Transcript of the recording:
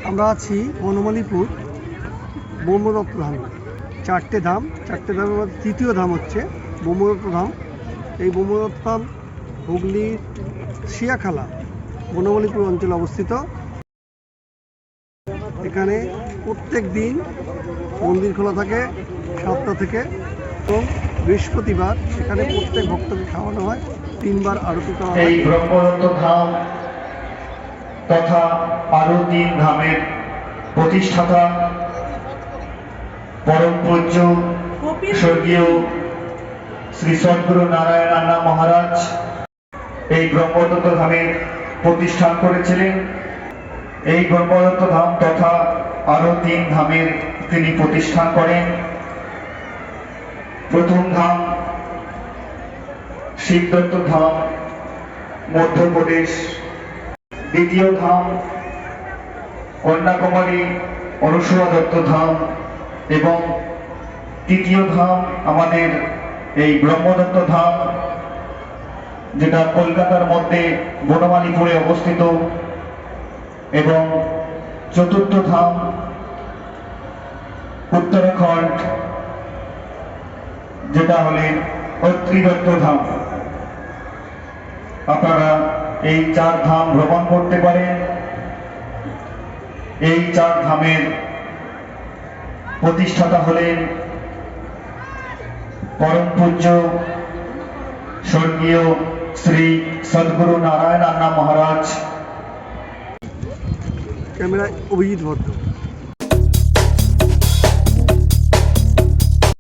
আমরা আছি বনমালীপুর ব্রহ্মদত্ত ধামে। চারটে ধামের মধ্যে তৃতীয় ধাম হচ্ছে ব্রহ্মদত্ত ধাম। এই ব্রহ্মদত্ত ধাম হুগলির শিয়াখালা বনমালীপুর অঞ্চলে অবস্থিত। এখানে প্রত্যেক দিন মন্দির খোলা থাকে 7টা থেকে, এবং বৃহস্পতিবার এখানে প্রত্যেক ভক্তকে খাওয়ানো হয়। 3বার আরতি করা হয়। এই ব্রহ্মদত্ত ধাম তথা আরো 3 ধামের প্রতিষ্ঠাতা পরম পূজ্য স্বর্গীয় শ্রী সদ্গুরু নারায়ণ আন্না মহারাজ এই ব্রহ্মদত্ত ধামের প্রতিষ্ঠান করেছিলেন। এই ব্রহ্মদত্ত ধাম তথা আরো 3 ধামের তিনি প্রতিষ্ঠান করেন। প্রথম ধাম শিবদত্ত ধাম, মধ্যপ্রদেশ। দ্বিতীয় ধাম কন্যাকুমারী অনুসুয়া দত্ত ধাম, এবং তৃতীয় ধাম আমাদের এই ব্রহ্মদত্ত ধাম, যেটা কলকাতার মধ্যে বনমালীপুরে অবস্থিত। এবং চতুর্থ ধাম উত্তরাখণ্ড, যেটা হলেন অত্রিদত্ত ধাম। আপনারা এই 4 ধাম ভ্রমণ করতে পারেন। এই 4 ধামের প্রতিষ্ঠাতা হলেন পরম পূজ্য স্বর্গীয় শ্রী সদ্গুরু নারায়ণ আন্না মহারাজ। ক্যামেরায় অভিজিৎ ভদ্র।